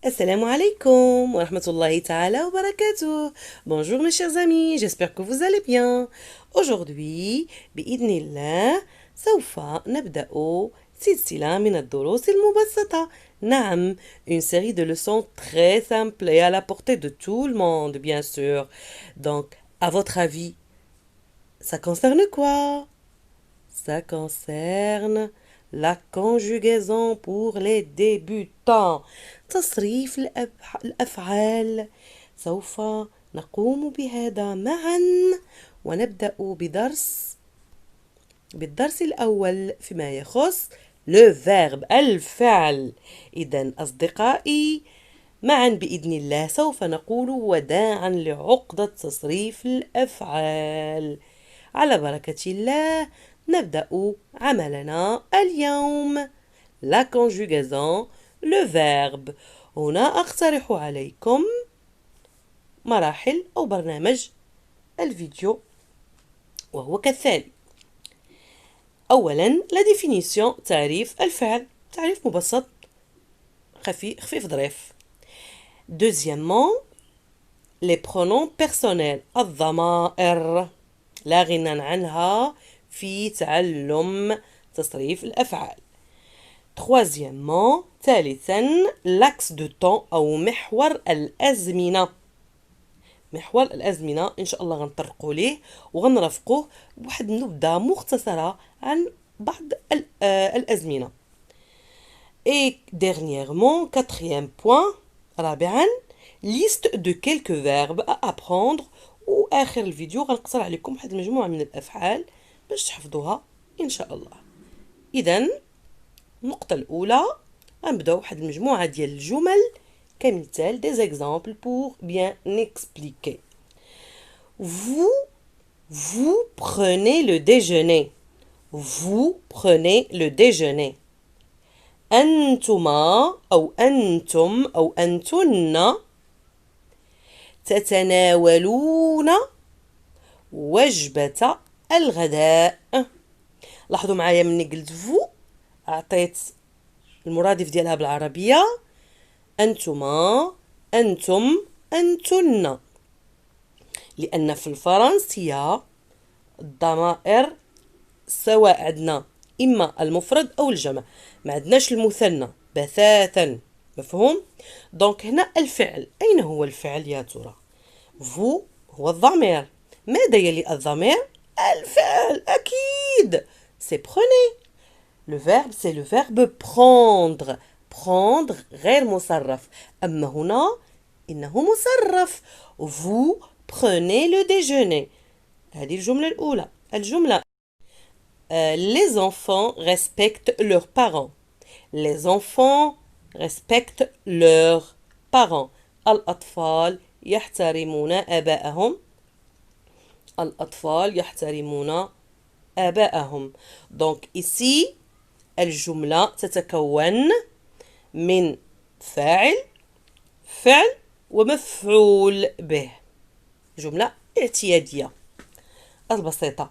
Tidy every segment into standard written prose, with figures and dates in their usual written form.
Assalamu alaikum wa rahmatullahi ta'ala wa barakatuh. Bonjour mes chers amis, j'espère que vous allez bien. Aujourd'hui, بإذن سوف نبدأ سلسلة من الدروس المبسطة. نعم, une série de leçons très simples et à la portée de tout le monde, bien sûr. Donc, à votre avis, ça concerne quoi? Ça concerne la conjugaison pour les débutants. تصريف الأفعال. سوف نقوم بهذا معا ونبدأ بالدرس الأول فيما يخص le verbe الفعل. إذن أصدقائي، معا بإذن الله سوف نقول وداعا لعقدة تصريف الأفعال. على بركة الله نبدأ عملنا اليوم. La conjugaison, le verbe. هنا أقترح عليكم مراحل أو برنامج الفيديو وهو كالتالي. أولا la définition، تعريف الفعل، تعريف مبسط خفيف ظريف. Deuxièmement les pronoms personnels، الضمائر لا غنى عنها في تعلم تصريف الأفعال. Troisièmement، ثالثا l'axe de temps أو محور الأزمنة. محور الأزمنة إن شاء الله غنطرقوا ليه وغنرافقوه بواحد النبذة مختصرة عن بعض الأزمنة. Et dernièrement, quatrième point، رابعا liste de quelques verbes à apprendre. وآخر الفيديو غنقصر عليكم واحد المجموعة من الأفعال باش تحفظوها إن شاء الله. إذن النقطة الأولى غنبداو واحد المجموعة ديال الجمل كمثال des exemples pour bien expliquer. Vous prenez le déjeuner. Vous prenez le déjeuner. أنتما أو أنتم أو أنتن تتناولون وجبة الغداء. لاحظوا معايا مني قلت فو أعطيت المرادف ديالها بالعربية أنتما أنتم أنتن، لأن في الفرنسية الضمائر سواء عندنا إما المفرد أو الجمع، ما عندناش المثنى بتاتا، مفهوم؟ دونك هنا الفعل، أين هو الفعل يا ترى؟ فو هو الضمير. ماذا يلي الضمير؟ الفعل أكيد. c'est prenez. Le verbe c'est le verbe prendre. prendre غير مصرف، أما هنا إنه مصرف. vous prenez le déjeuner. هذه الجملة الأولى. الجملة les enfants respectent leurs parents. Les enfants respectent leurs parents. الأطفال يحترمون آباءهم. الأطفال يحترمون آباءهم. Donc ici الجملة تتكون من فاعل، فعل ومفعول به. جملة اعتيادية البسيطة.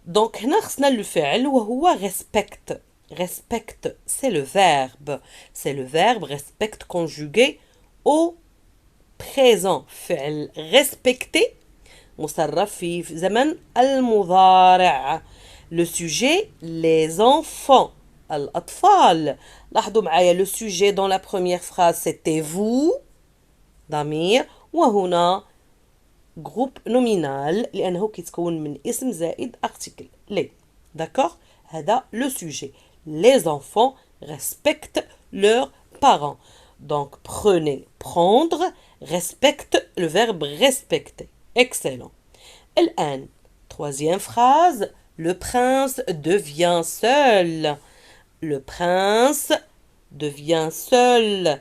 Donc هنا خصنا الفعل وهو respect. respect c'est le verbe. c'est le verbe respect conjugué au présent. فعل respecter مصرف في زمن المضارع. le sujet les enfants الأطفال. لاحظوا معايا le sujet dans la première phrase c'était vous ضمير، وهنا groupe nominal لأنه كيتكون من اسم زائد article les. d'accord. هذا le sujet. les enfants respectent leurs parents. donc prenez prendre respecte le verbe respecter. excellent. الآن troisième phrase le prince devient seul. le prince devient seul.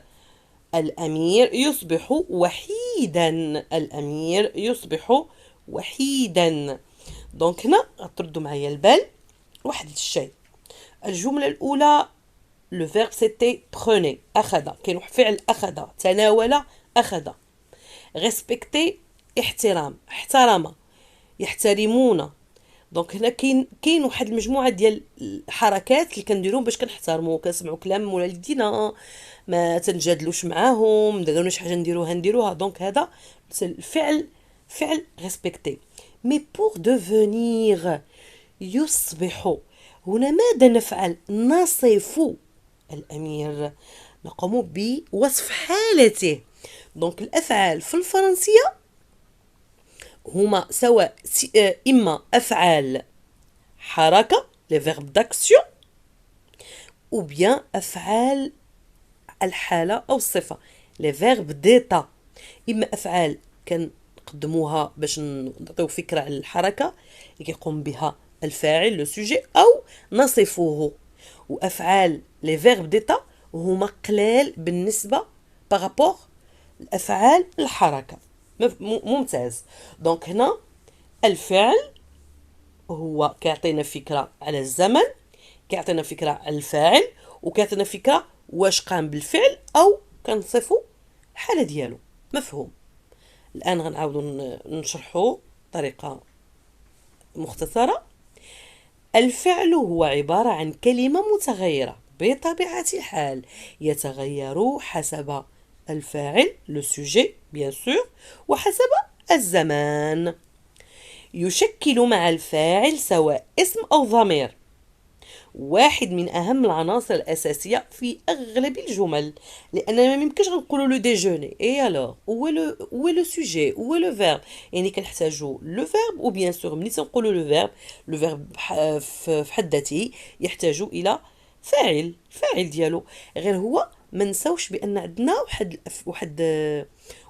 الأمير يصبح وحيدا. الأمير يصبح وحيدا. دونك هنا غتردوا معايا البال واحد الشيء. الجملة الأولى لو فيرب سيتي prenez أخذ، كاين واحد فعل أخذ، تناول أخذ. ريسبكتي احترام، احترم، يحترمون. دونك هنا كاين واحد المجموعه ديال الحركات اللي كنديروهم باش كنحترموا، كنسمعوا كلام والدينا، ما تنجادلوش معاهم، دارونا شي حاجه نديروها. دونك هذا الفعل، فعل ريسبكتي. مي بور devenir يصبح، هنا ماذا نفعل؟ نصف الأمير، نقوم بوصف حالته. دونك الأفعال في الفرنسية هما سواء إما أفعال حركة les verbes d'action ou bien أفعال الحالة أو الصفة les verbes d'état. إما أفعال كنقدموها باش نعطيو فكرة على الحركة اللي كيقوم بها الفاعل لو سوجي، أو نصفه. وأفعال les verbes d'état هما قلال بالنسبة بارابور الأفعال الحركة. ممتاز. دونك هنا الفعل هو كيعطينا فكرة على الزمن، كيعطينا فكرة على الفاعل، وكيعطينا فكرة واش قام بالفعل أو كنصفو الحالة ديالو. مفهوم؟ الآن غنعاودو نشرحو بطريقة مختصرة. الفعل هو عبارة عن كلمة متغيرة بطبيعة الحال، يتغير حسب الفاعل لو سوجي بيان سور، وحسب الزمان. يشكل مع الفاعل سواء اسم أو ضمير واحد من أهم العناصر الأساسية في أغلب الجمل، لأننا ما يمكنش غنقولوا لو ديجوني اي الوغ هو لو سوجي هو لو فيرب، يعني كنحتاجوا لو فيرب، وبيان سور ملي تنقولوا لو فيرب في حد ذاته يحتاج إلى فاعل ديالو. غير هو ما نساوش بأن عندنا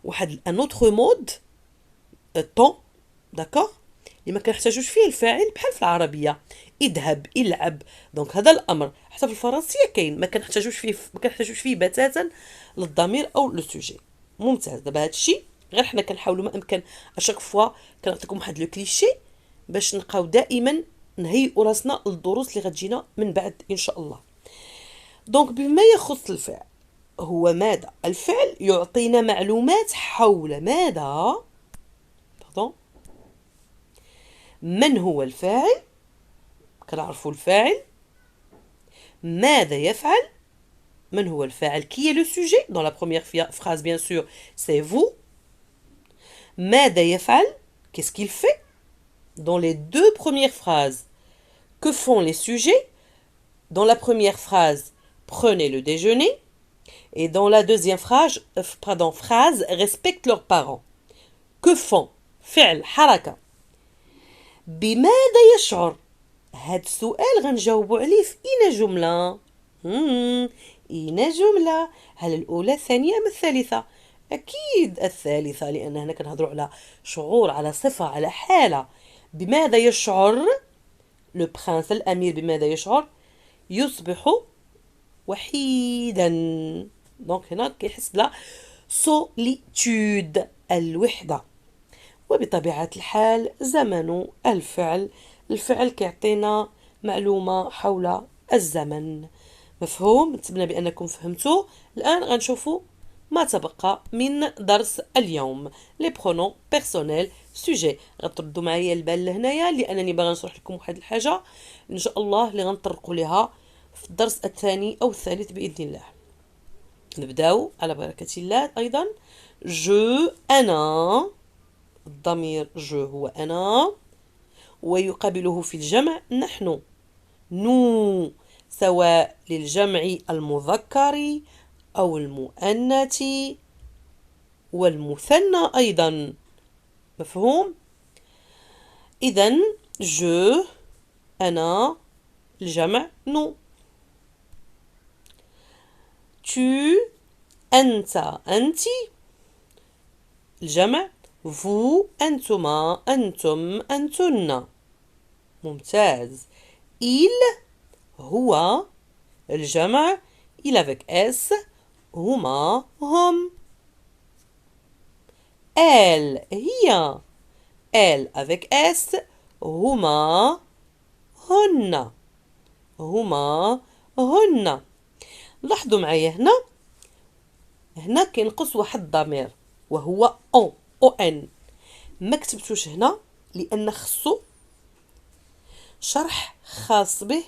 واحد ان اوتر مود طون، داكوغ، اللي ما كنحتاجوش فيه الفاعل بحال في العربيه اذهب العب. دونك هذا الامر حتى في الفرنسيه كاين، ما كنحتاجوش فيه بتاتا للضمير او لو سوجي. ممتاز. دابا هذا الشيء غير حنا كنحاولوا ما امكن اشاك فوا كنعطيكم واحد لو كليشي باش نبقاو دائما نهيئوا راسنا للدروس اللي غتجينا من بعد ان شاء الله. دونك بما يخص الفعل، هو ماذا؟ الفعل يعطينا معلومات حول ماذا؟ باردون. من هو الفاعل؟ كنعرفوا الفاعل. ماذا يفعل؟ من هو الفاعل qui est le sujet dans la première phrase bien sûr c'est vous. ماذا يفعل؟ qu'est-ce qu'il fait dans les deux premières phrases. Que font les sujets? Dans la première phrase prenez le déjeuner, et dans la deuxième phrase respectent leurs parents. Que font فعل حركة. بماذا يشعر؟ هاد السؤال غنجاوبو عليه في إين جملة. إين جملة؟ هل الأولى الثانية أم الثالثة؟ أكيد الثالثة، لأن هنا كنهضروا على شعور، على صفة، على حالة. بماذا يشعر لو برانس الأمير؟ بماذا يشعر؟ يصبح وحيدا. دونك هنا كيحس بلا سوليتود، الوحدة. وبطبيعة الحال زمن الفعل كيعطينا معلومة حول الزمن. مفهوم؟ نتمنى بأنكم فهمتوا. الآن غنشوفوا ما تبقى من درس اليوم، لي برونون بيرسونيل سوجي. غتردوا معايا البال لهنايا لأنني باغا نشرح لكم واحد الحاجة إن شاء الله اللي غنطرقوا لها في الدرس الثاني أو الثالث بإذن الله. نبداو على بركة الله. أيضا جو، أنا، الضمير جو هو أنا، ويقابله في الجمع نحن نو، سواء للجمع المذكر أو المؤنث والمثنى أيضا. مفهوم؟ إذن جو أنا، الجمع نو. tu أنت أنت، الجمع vous أنتما أنتم أنتن. ممتاز. il هو، الجمع il avec s هما هم. elle هي، elle avec s هما هن هن. لاحظوا معايا هنا كينقص واحد الضمير وهو او ان. ما كتبتوش هنا لان خصو شرح خاص به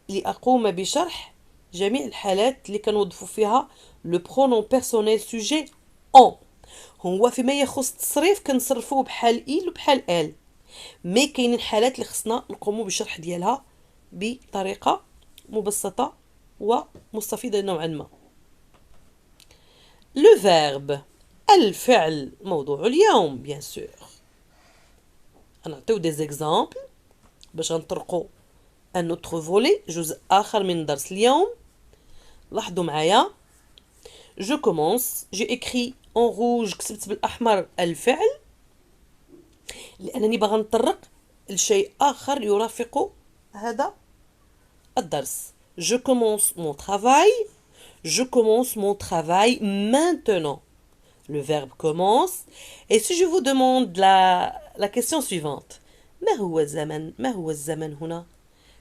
لأقوم بشرح جميع الحالات اللي كنوظفوا فيها لو برونون بيرسونيل سوجي اون. هو فيما يخص التصريف كنصرفوه بحال إل وبحال آل، مي كاينين حالات اللي خصنا نقوموا بالشرح ديالها بطريقة مبسطة ومستفيضة نوعا ما. لو فيرب الفعل موضوع اليوم بيان سور. غنعطيو دي زيكزامبل باش غنطرقوا ان اوتر فولي، جزء اخر من درس اليوم. لاحظوا معايا جو كومونس، جي اكري اون روج، كتبت بالاحمر الفعل لانني باغا نطرق لشيء اخر يرافق هذا الدرس. Je commence mon travail. Je commence mon travail maintenant. Le verbe commence. Et si je vous demande la question suivante. ما هو الزمن؟ ما هو الزمن هنا؟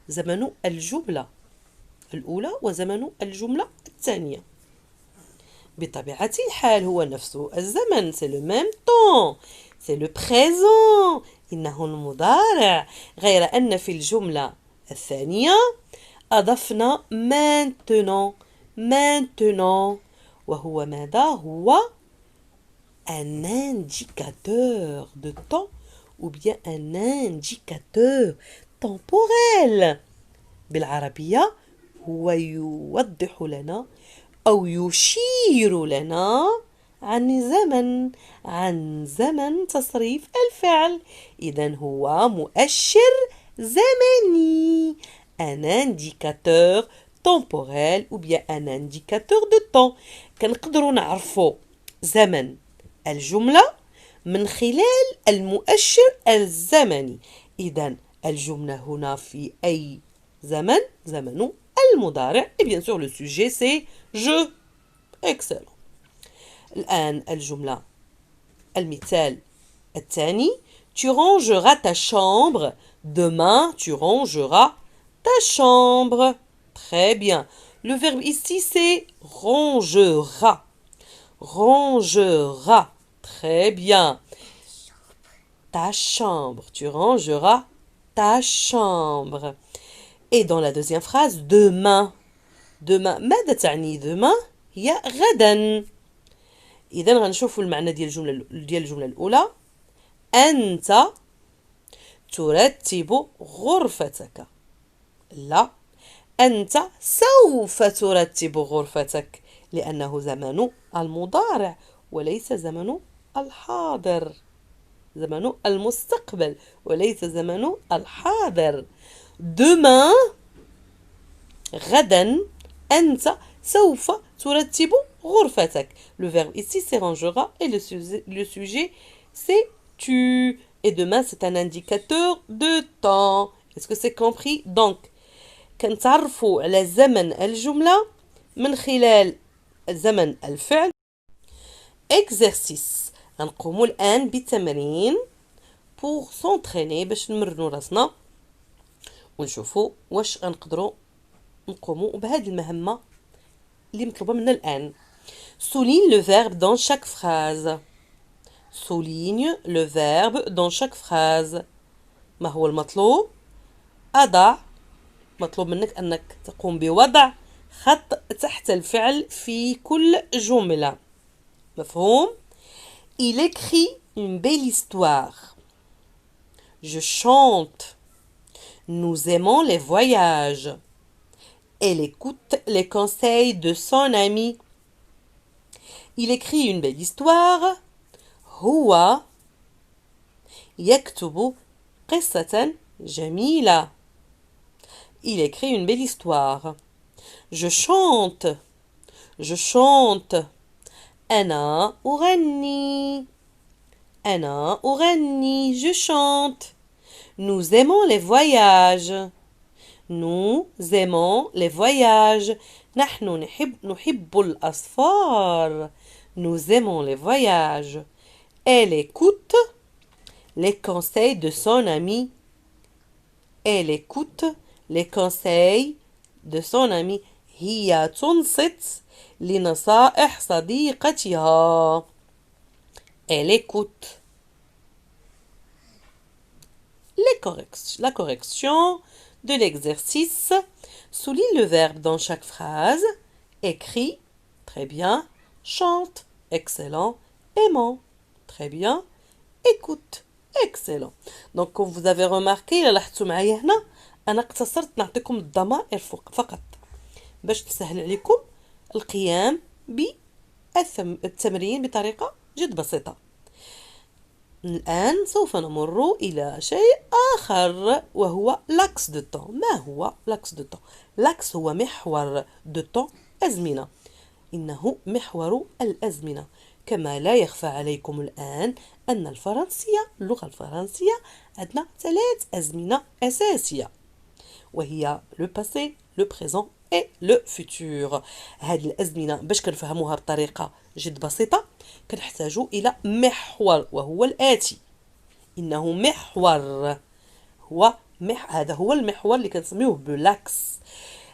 زمن الجملة الأولى وزمن الجملة الثانية. بطبيعة الحال هو نفس الزمن. C'est le même temps. C'est le présent. إنه المضارع، غير أن في الجملة الثانية أضفنا maintenant وهو ماذا؟ هو un indicateur de temps ou bien un indicateur temporel. بالعربية هو يوضح لنا أو يشير لنا عن زمن تصريف الفعل. إذن هو مؤشر زمني، un indicateur temporel ou bien un indicateur de temps. كنقدروا نعرفوا زمن الجملة من خلال المؤشر الزمني. إذن الجملة هنا في أي زمن؟ زمن المضارع. Et bien sûr le sujet c'est je. Excellent. الآن الجملة المثال الثاني. Tu rangeras ta chambre. Demain tu rangeras ta chambre. Très bien. Le verbe ici c'est rangera. Rangera. Très bien. Ta chambre. Tu rangeras ta chambre. Et dans la deuxième phrase, demain. Demain. ماذا تعني demain؟ هي غدا. إذن غنشوفوا المعنى ديال الجملة الأولى. أنت ترتب غرفتك. لا، أنت سوف ترتب غرفتك لأنه زمن المضارع وليس زمن الحاضر. زمن المستقبل وليس زمن الحاضر. demain غدا أنت سوف ترتب غرفتك. Le verbe ici c'est rangera et le sujet c'est tu. Et demain c'est un indicateur de temps. Est-ce que c'est compris? Donc كنتعرفوا على زمن الجملة من خلال زمن الفعل. exercice. غنقوموا الآن بتمرين pour s'entraîner باش نمرنوا راسنا ونشوفوا واش غنقدروا نقوموا بهذه المهمة اللي مطلوبة منا الآن. Souligne le verbe dans chaque phrase. Souligne le verbe dans chaque phrase. ما هو المطلوب؟ مطلوب منك أنك تقوم بوضع خط تحت الفعل في كل جملة. مفهوم؟ Il écrit une belle histoire. Je chante. Nous aimons les voyages. Elle écoute les conseils de son ami. Il écrit une belle histoire. هو يكتب قصة جميلة. Il écrit une belle histoire. Je chante. Je chante. أنا أغني. أنا أغني. Je chante. Nous aimons les voyages. Nous aimons les voyages. نحن نحب الأسفار. Nous aimons les voyages. Elle écoute les conseils de son ami. Elle écoute les conseils de son ami. هي تنصت لنصائح صديقتها. Elle écoute. La correction de l'exercice. Souligne le verbe dans chaque phrase. Écrit, très bien. Chante, excellent. Aimant, très bien. Écoute, excellent. Donc comme vous avez remarqué إلا لاحظتوا معايا هنا أنا اقتصرت نعطيكم الضمائر فقط باش تسهل عليكم القيام بالتمرين بطريقة جد بسيطة. الآن سوف نمر إلى شيء آخر وهو لاكس دو طون. ما هو لاكس دو طون؟ لاكس هو محور دو طون أزمنة. إنه محور الأزمنة. كما لا يخفى عليكم الآن أن اللغة الفرنسية عندنا 3 أزمنة أساسية وهي لو باسي لو بريزون اي لو فوتور. هاد الأزمنة باش كنفهموها بطريقة جد بسيطة كنحتاجو إلى محور وهو الآتي. إنه محور هذا هو المحور اللي كنسميوه بلاكس.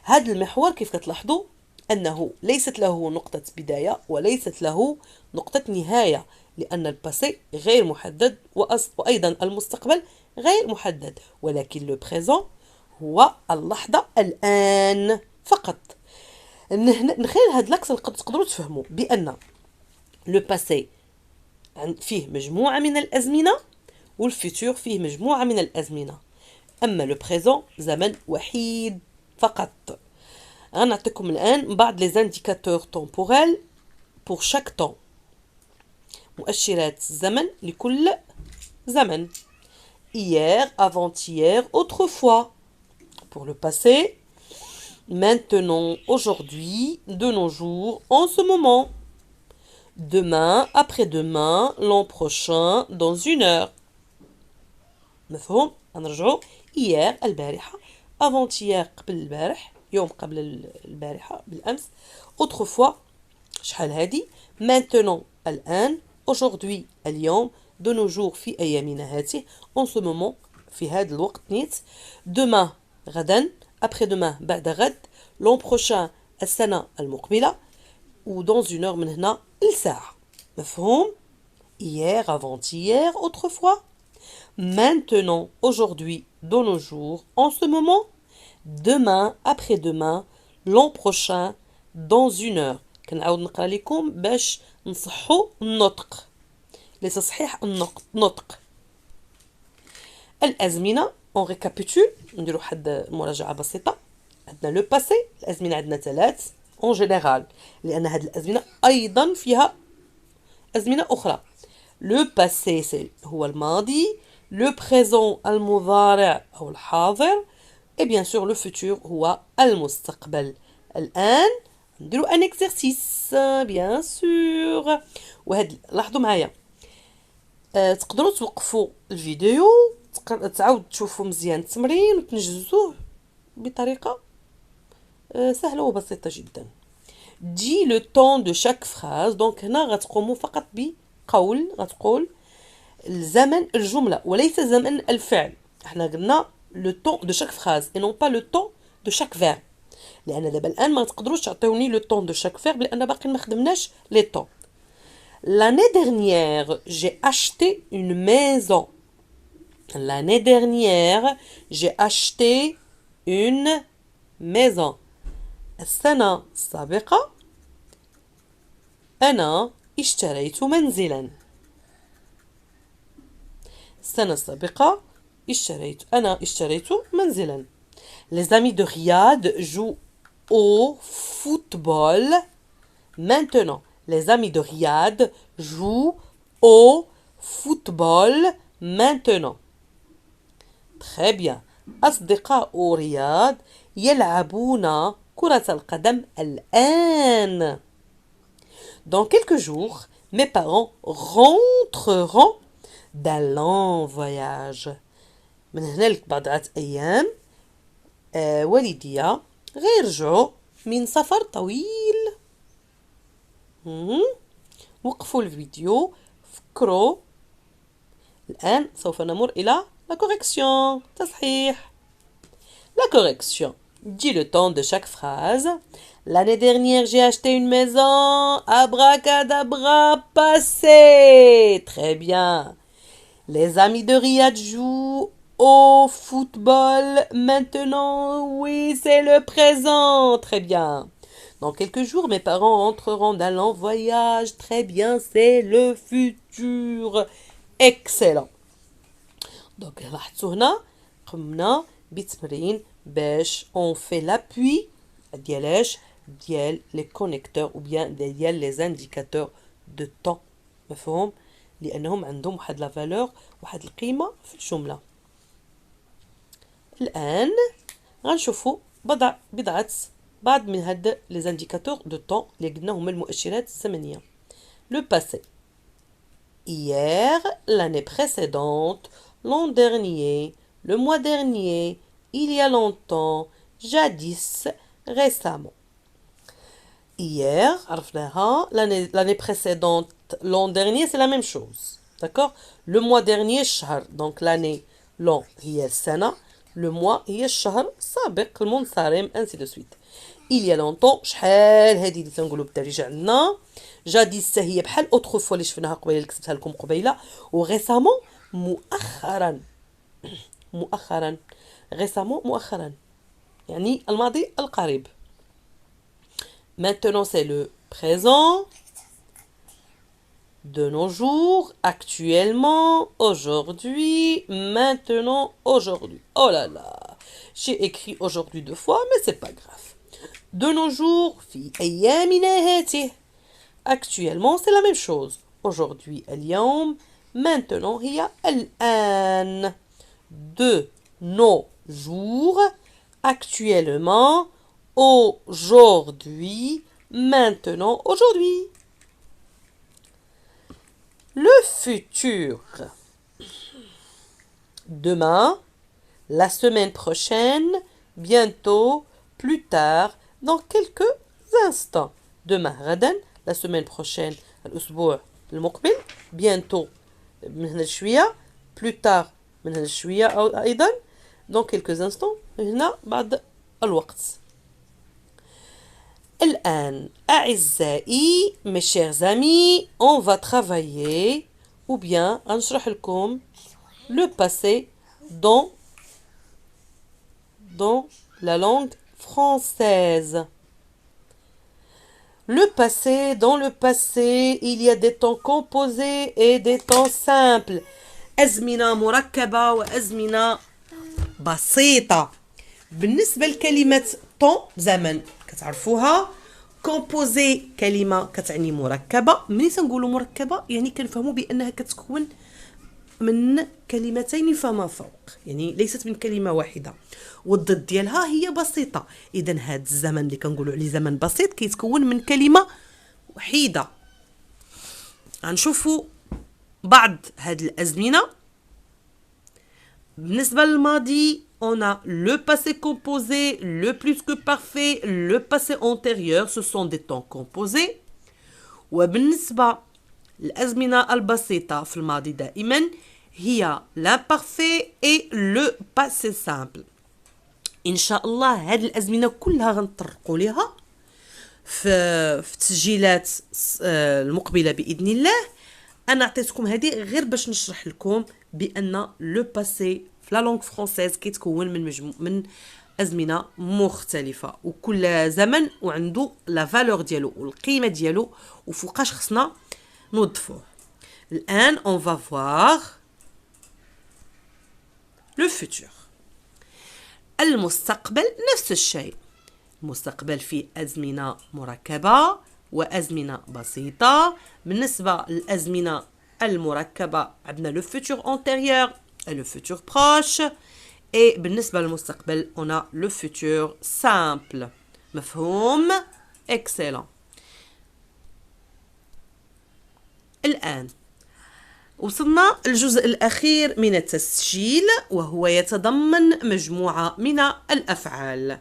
هذا المحور كيف كتلاحظوا أنه ليست له نقطة بداية وليست له نقطة نهاية لأن الباسي غير محدد وأيضا المستقبل غير محدد ولكن لو بريزون هو اللحظة الآن فقط. نخيل هاد لاكس تقدروا تفهموا بأن لو باسي فيه مجموعة من الأزمنة والفيتور فيه مجموعة من الأزمنة. أما لو بريزون زمن وحيد فقط. غنعطيكم الآن بعض لي زانديكاتور temporels pour chaque temps. مؤشرات الزمن لكل زمن. Hier, avant-hier, autrefois. Pour le passé. Maintenant, aujourd'hui, de nos jours, en ce moment. Demain, après-demain, l'an prochain, dans 1 heure. مفهوم؟ غنرجعو hier البارحة. avant-hier قبل البارح. يوم قبل البارحة بالأمس. autrefois شحال هادي. maintenant الآن. aujourd'hui اليوم. de nos jours في أيامنا هاته. en ce moment في هذا الوقت نيت. demain غدا. après-demain بعد غد. l'an prochain السنة المقبلة. و dans 1 heure من هنا لساعة. مفهوم؟ hier, avant-hier, autrefois. Maintenant, aujourd'hui, de nos jours, en ce moment. Demain, après-demain, l'an prochain, dans 1 heure. كنعاود نقرا لكم باش نصحوا النطق لتصحيح النطق. الأزمنة اون ريكابيتول. نديرو واحد مراجعة بسيطة. عندنا لو باسي. الأزمنة عندنا 3 اون جينيرال لأن هاد الأزمنة أيضا فيها أزمنة أخرى. لو باسي هو الماضي. لو بريزون المضارع أو الحاضر. et bien sûr le futur هو المستقبل. الآن نديرو ان اكزرسيس بيان سور. وهاد لاحظوا معايا تقدروا توقفوا الفيديو تعاود تشوفوا مزيان التمرين وتنجزوه بطريقة سهلة وبسيطة جدا. دي لو طون دو شاك فراز. دونك هنا غتقوموا فقط بقول غتقول الزمن الجملة وليس زمن الفعل. احنا قلنا لو طون دو شاك فراز et non pas le temps de chaque verbe. لأن دابا الآن ما تقدروش تعطيوني لو طون دو شاك فيرب لأن باقي ما خدمناش لي طون. L'année dernière, j'ai acheté une maison. L'année dernière, j'ai acheté une maison. السنة السابقة أنا اشتريت منزلا. السنة السابقة أنا اشتريت منزلا. Les amis de Riyad jouent au football maintenant. Les amis de Riyad jouent au football maintenant. Très bien. أصدقاء رياض يلعبون كرة القدم الآن. Dans quelques jours, mes parents rentreront d'un long voyage. من هنالك بعد أيام والدي غيرجعوا من سفر طويل. وقفوا الفيديو فكروا. الآن سوف نمر إلى la correction تصحيح. La correction. Dis le temps de chaque phrase. L'année dernière, j'ai acheté une maison. Abracadabra, passé. Très bien. Les amis de Riyad jouent au football maintenant. Oui, c'est le présent. Très bien. Dans quelques jours, mes parents entreront dans leur voyage. Très bien, c'est le futur. Excellent. Donc, لاحظتوا هنا قمنا بتمرين باش on fait l'appui ديال ايش ديال les connecteurs ou bien ديال les indicateurs de temps. مفهوم؟ لأنهم عندهم واحد لا فالور واحد القيمة في الجملة. الآن غنشوفوا بعض من هاد les indicateurs de temps اللي قلنا هما المؤشرات الزمنية. Le passé. Hier, l'année précédente, l'an dernier, le mois dernier, il y a longtemps, jadis, récemment. Hier, l'année précédente, l'an dernier, c'est la même chose. D'accord? Le mois dernier, shahr. Donc l'année, l'an, هي السنة. Le mois, هي الشهر السابق المنصرم, ainsi de suite. Il y a longtemps, شحال هذه اللي تنقولوا بالدارجة عندنا. جاديس هي بحال autrefois اللي شفناها قبيله اللي كتبتها لكم قبيله. وغيسامون مؤخرا. مؤخرا. récemment مؤخرا. يعني الماضي القريب. Maintenant, c'est le présent. De nos jours, actuellement, aujourd'hui, maintenant, aujourd'hui. Oh là là, j'ai écrit aujourd'hui 2 fois, mais c'est pas grave. De nos jours, في أيامنا هاته. Actuellement, c'est la même chose. Aujourd'hui, اليوم. Maintenant, هي الآن. De nos jours, actuellement, aujourd'hui, maintenant, aujourd'hui. Le futur. Demain, la semaine prochaine, bientôt, plus tard, dans quelques instants. Demain, غدا, la semaine prochaine, الأسبوع المقبل, bientôt, من هنا شوية, plus tard, من هنا شوية أيضا, dans quelques instants, هنا بعد الوقت. الآن أعزائي mes chers amis, on va travailler ou bien غنشرح لكم le passé dans la langue française. Le passé, dans le passé, il y a des temps composés et des temps simples. أزمنة مركبة وأزمنة بسيطة. بالنسبة لكلمة طون زمن كتعرفوها. كومبوزي كلمة كتعني مركبة. ملي تنقولوا مركبة يعني كنفهموا بأنها كتكون من كلمتين فما فوق. يعني ليست من كلمة واحدة. والضد ديالها هي بسيطة. إذا هاد الزمن اللي كنقولوا عليه زمن بسيط كيتكون من كلمة وحيدة. غنشوفوا بعض هاد الأزمنة. بالنسبة للماضي on a le passé composé, le plus que parfait, le passé antérieur, ce sont des temps composés. وبالنسبة للأزمنة البسيطة في الماضي دائما هي l'imparfait et le passé simple. إن شاء الله هاد الأزمنة كلها غنطرقوا ليها في تسجيلات المقبلة بإذن الله. أنا عطيتكم هذه غير باش نشرح لكم بأن لو باسي في لا لونغ فرونسيز كيتكون من أزمنة مختلفة وكل زمن وعنده لا فالور ديالو والقيمة ديالو وفوقاش خصنا نوظفوه. الآن on va voir le futur. المستقبل نفس الشيء. المستقبل فيه أزمنة مركبة وأزمنة بسيطة. بالنسبة للأزمنة المركبة عندنا le futur antérieur et le futur proche. Et بالنسبة للمستقبل on a le futur simple. مفهوم؟ excellent. الآن وصلنا الجزء الأخير من التسجيل وهو يتضمن مجموعة من الأفعال.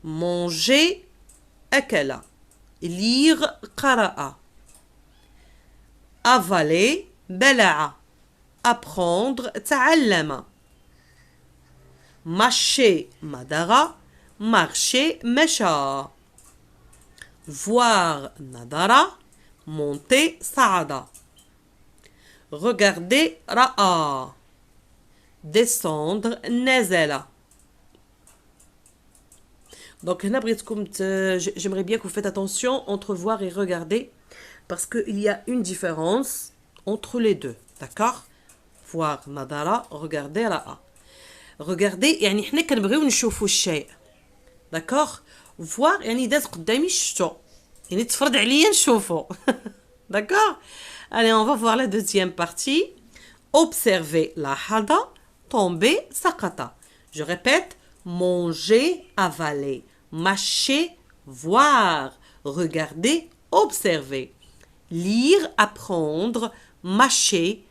manger أكل. lire قرأ. avaler بلع. apprendre تعلم. mâcher مضغ. marcher مشى. voir نظر. monter صعد. regarder رأى. descendre نزل. Donc هنا بغيتكم j'aimerais bien que vous faites attention entre voir et regarder parce qu'il y a une différence entre les deux, d'accord? Voir نظر, regarder على A. Regarder يعني حنا كنبغيو نشوفوا الشيء. D'accord? Voir يعني داز قدامي شفتو. يعني تفرض عليا نشوفو. D'accord? Allez, on va voir la deuxième partie. Observer لاحظ, tomber سقط. Je répète, manger, avaler, mâcher, voir, regarder, observer, lire, apprendre, marcher,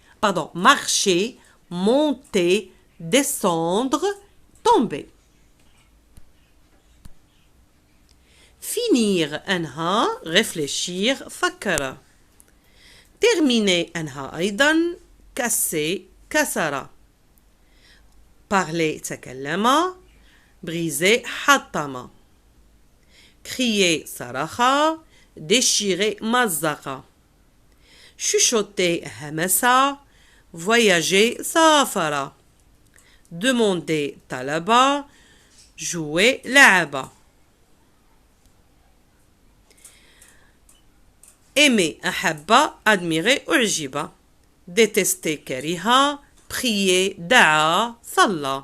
monter, descendre, tomber. Finir, انهى, réfléchir, فكر. Terminer, انهى أيضا, casser, كسر. Parler, تكلم. Briser, حطم. Crier, صرخ. Déchirer, مزق. Chuchoter, همس. Voyager, سافر. Demander, طلب. Jouer, لعب. Aimer, أحب. Admirer, أعجب. Détester, كره. Prier, دعا. صلى.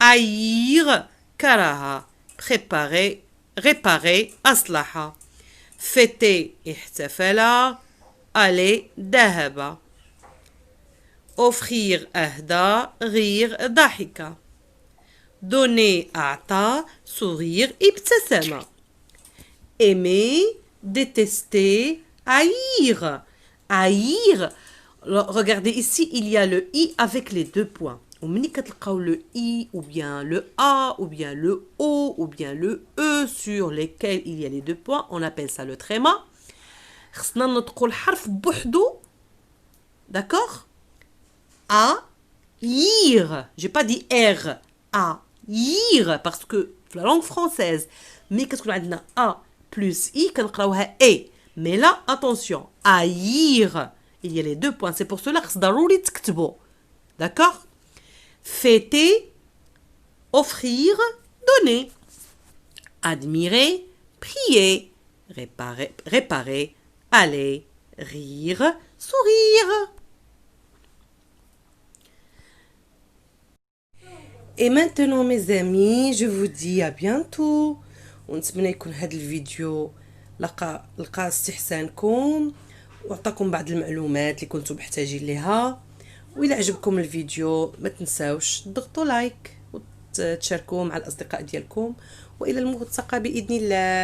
Haïr, كره. Préparer, réparer, أصلح. Fêter, احتفل. Aller, ذهب. Offrir, أهدى. Rire, ضحك. Donner, أعطى. Sourire, ابتسم. Aimer, détester, haïr. Haïr. Regardez ici, il y a le i avec les deux points. ومني كتلقاو le i ou bien le a ou bien le o ou bien le e sur lesquels il y a les deux points, on appelle ça le tréma. خصنا نطقوا الحرف بوحدو. D'accord? A ir. J'ai pas dit r. A ir parce que la langue française mais qu'est-ce qu'on a dit a plus i كنقراوها e. Mais là attention, haïr. Il y a les deux points, c'est pour cela que c'est ضروري تكتبوا. D'accord? Fêter, offrir, donner. Admirer, prier, réparer, aller, rire, sourire. Et maintenant mes amis, je vous dis à bientôt. ونتمنى يكون هذا الفيديو لقى استحسانكم وعطاكم بعض المعلومات اللي كنتم محتاجين لها. وإذا عجبكم الفيديو ما تنساوش تضغطوا لايك وتشاركوه مع الأصدقاء ديالكم. وإلى الملتقى بإذن الله.